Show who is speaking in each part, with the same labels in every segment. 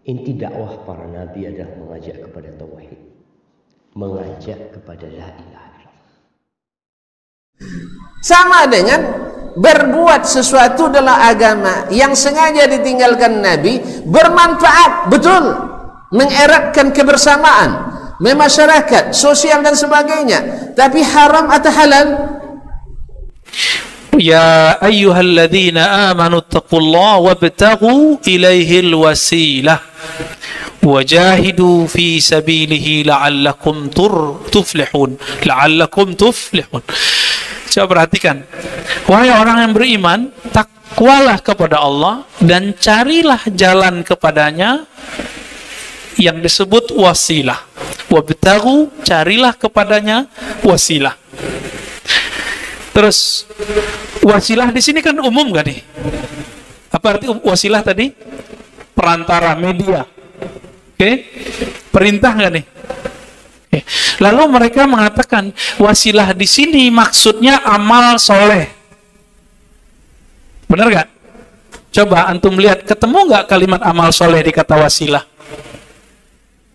Speaker 1: Inti dakwah para nabi adalah mengajak kepada tauhid, mengajak kepada la ilaha illallah.
Speaker 2: Sama dengan berbuat sesuatu dalam agama yang sengaja ditinggalkan Nabi, bermanfaat betul, mengeratkan kebersamaan, memasyarakat, sosial dan sebagainya, tapi haram atau halal?
Speaker 3: Ya ayyuhalladzina amanu taqullaha wabtaghu ilaihil wasilah wajahidu fi sabilihi la'allakum tuflihun. Coba perhatikan, wahai orang yang beriman, takwalah kepada Allah dan carilah jalan kepadanya yang disebut wasilah. Wabtaghu, carilah kepadanya wasilah. Terus wasilah di sini kan umum gak nih? Apa arti wasilah tadi? Perantara, media. Oke? Perintah gak nih? Oke. Lalu mereka mengatakan wasilah di sini maksudnya amal soleh. Benar gak? Coba antum lihat, ketemu gak kalimat amal soleh di kata wasilah?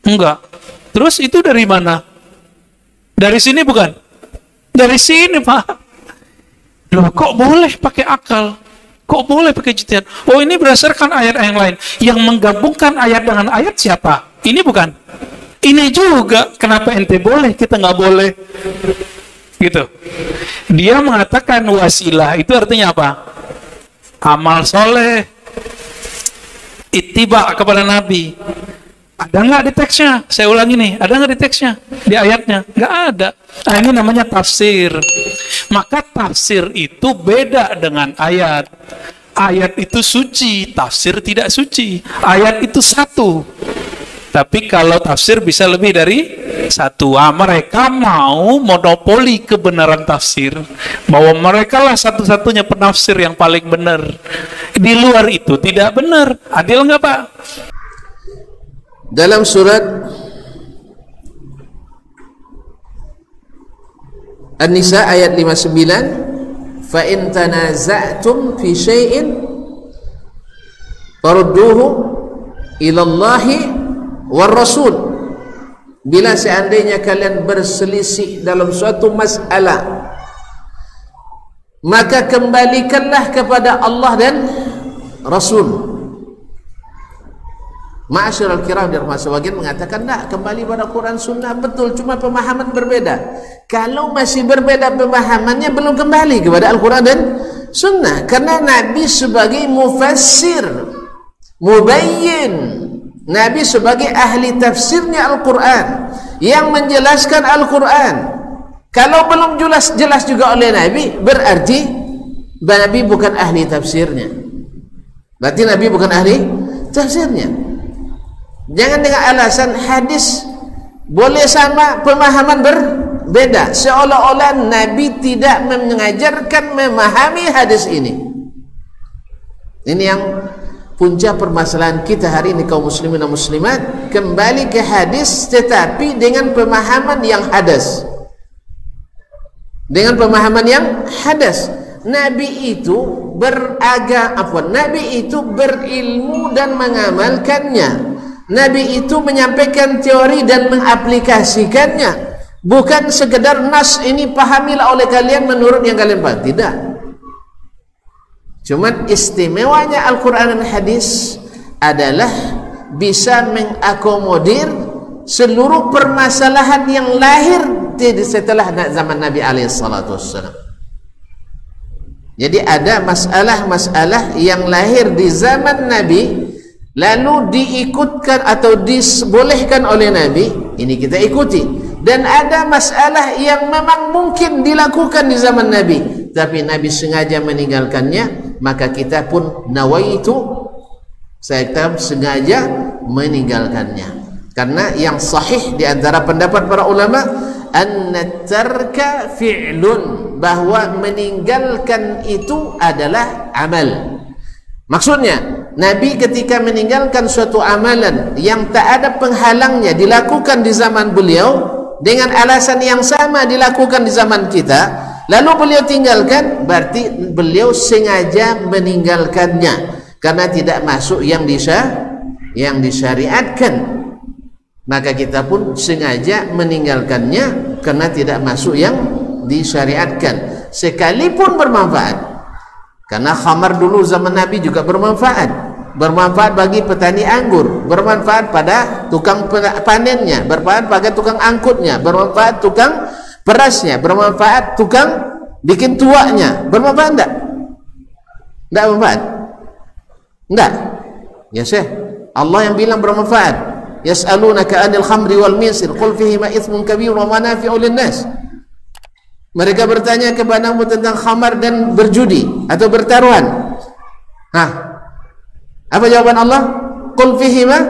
Speaker 3: Enggak. Terus itu dari mana? Dari sini bukan? Dari sini, Pak. Loh, kok boleh pakai akal? Kok boleh pakai ijtihad? Oh, ini berdasarkan ayat yang lain. Yang menggabungkan ayat dengan ayat siapa? Ini bukan? Ini juga. Kenapa ente boleh, kita nggak boleh? Gitu. Dia mengatakan wasilah, itu artinya apa? Amal soleh. Ittiba kepada Nabi. Ada nggak di teksnya? Saya ulangi nih, ada nggak di teksnya? Di ayatnya? Nggak ada. Nah, ini namanya tafsir. Maka tafsir itu beda dengan ayat. Ayat itu suci, tafsir tidak suci. Ayat itu satu. Tapi kalau tafsir bisa lebih dari satu. Mereka mau monopoli kebenaran tafsir. Bahwa mereka lah satu-satunya penafsir yang paling benar. Di luar itu tidak benar. Adil nggak, Pak?
Speaker 2: Dalam surat An-Nisa ayat 59, fa in tanaza'tum fi syai'in farudduhu ila Allahi war Rasul. Bila seandainya kalian berselisih dalam suatu masalah, maka kembalikanlah kepada Allah dan Rasul. Ma'asyiral kiram, sebagian mengatakan tak, kembali pada Quran Sunnah. Betul, cuma pemahaman berbeda. Kalau masih berbeda pemahamannya, belum kembali kepada Al-Quran dan Sunnah. Karena Nabi sebagai mufassir, mubayyin, Nabi sebagai ahli tafsirnya Al-Quran, yang menjelaskan Al-Quran. Kalau belum jelas juga oleh Nabi, berarti Nabi bukan ahli tafsirnya. Berarti Nabi bukan ahli tafsirnya. Jangan dengan alasan hadis boleh sama, pemahaman berbeda, seolah-olah Nabi tidak mengajarkan memahami hadis ini. Ini yang punca permasalahan kita hari ini, kaum muslimin dan muslimat, kembali ke hadis tetapi dengan pemahaman yang hadas. Dengan pemahaman yang hadas. Nabi itu Nabi itu berilmu dan mengamalkannya. Nabi itu menyampaikan teori dan mengaplikasikannya. Bukan sekedar nas ini pahamilah oleh kalian menurut yang kalian paham. Tidak. Cuman istimewanya Al-Quran dan hadis adalah bisa mengakomodir seluruh permasalahan yang lahir setelah zaman Nabi SAW. Jadi ada masalah-masalah yang lahir di zaman Nabi, lalu diikutkan atau dibolehkan oleh Nabi, ini kita ikuti. Dan ada masalah yang memang mungkin dilakukan di zaman Nabi, tapi Nabi sengaja meninggalkannya, maka kita pun nawaitu, saya sengaja meninggalkannya. Karena yang sahih di antara pendapat para ulama, an-tarka fi'lun, bahwa meninggalkan itu adalah amal. Maksudnya, Nabi ketika meninggalkan suatu amalan yang tak ada penghalangnya dilakukan di zaman beliau, dengan alasan yang sama dilakukan di zaman kita, lalu beliau tinggalkan, berarti beliau sengaja meninggalkannya karena tidak masuk yang yang disyariatkan, maka kita pun sengaja meninggalkannya karena tidak masuk yang disyariatkan, sekalipun bermanfaat. Karena khamar dulu zaman Nabi juga bermanfaat bagi petani anggur, bermanfaat pada tukang panennya, bermanfaat pada tukang angkutnya, bermanfaat tukang perasnya, bermanfaat tukang bikin tuaknya. Bermanfaat enggak? Enggak bermanfaat? Enggak? Ya Syekh, Allah yang bilang bermanfaat. Yas'alunaka 'anil khamri wal maisir qul fihima itsmun kabir wa manafi'u lin-nas. Mereka bertanya kepadamu tentang khamar dan berjudi atau bertaruhan. Apa jawaban Allah? Qul fihima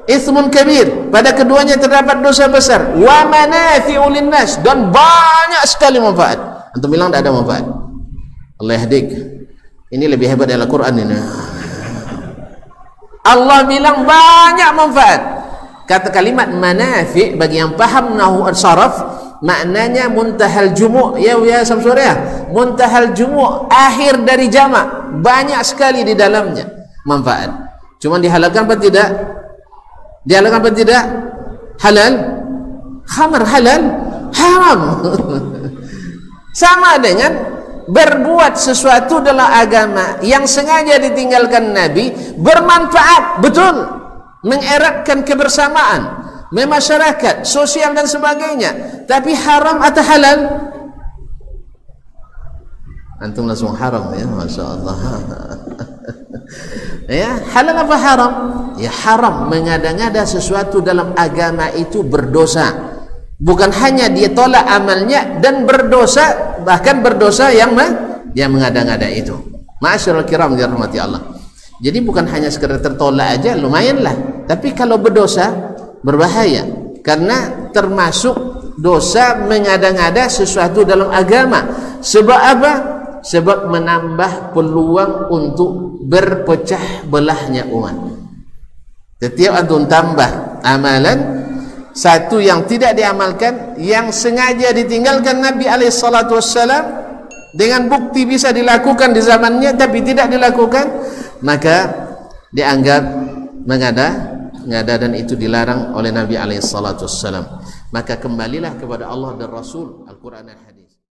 Speaker 2: itsmun kabir. Pada keduanya terdapat dosa besar, wa manafi'u lin-nas, dan banyak sekali manfaat. Antum bilang tidak ada manfaat. Allah yahdik. Ini lebih hebat dari Al-Quran ini. Allah bilang banyak manfaat. Kata kalimat manafi' bagi yang paham nahwu al-saraf, maknanya muntahal jumu'. Ya Samsuri ya, muntahal jumu', akhir dari jamak, banyak sekali di dalamnya manfaat. Cuma dihalalkan apa tidak? Dihalalkan apa tidak? Halal. Khamar halal, haram. Sama dengan berbuat sesuatu dalam agama yang sengaja ditinggalkan Nabi, bermanfaat betul, mengeratkan kebersamaan, memasyarakat, sosial dan sebagainya, tapi haram atau halal? Antum langsung haram ya, Masya Allah. Ya, halal apa haram? Ya haram, mengada-ngada sesuatu dalam agama itu berdosa. Bukan hanya dia tolak amalnya dan berdosa, bahkan berdosa yang mengada-ngada itu. Ma'asyiral kiram dirahmati Allah. Jadi bukan hanya sekedar tertolak aja, lumayanlah. Tapi kalau berdosa berbahaya, karena termasuk dosa mengada-ngada sesuatu dalam agama. Sebab apa? Sebab menambah peluang untuk berpecah belahnya umat. Setiap antum tambah amalan, satu yang tidak diamalkan, yang sengaja ditinggalkan Nabi alaihissalatu wassalam, dengan bukti bisa dilakukan di zamannya tapi tidak dilakukan, maka dianggap mengada-ngada, dan itu dilarang oleh Nabi alaihissalatu wassalam. Maka kembalilah kepada Allah dan Rasul, Al-Quran.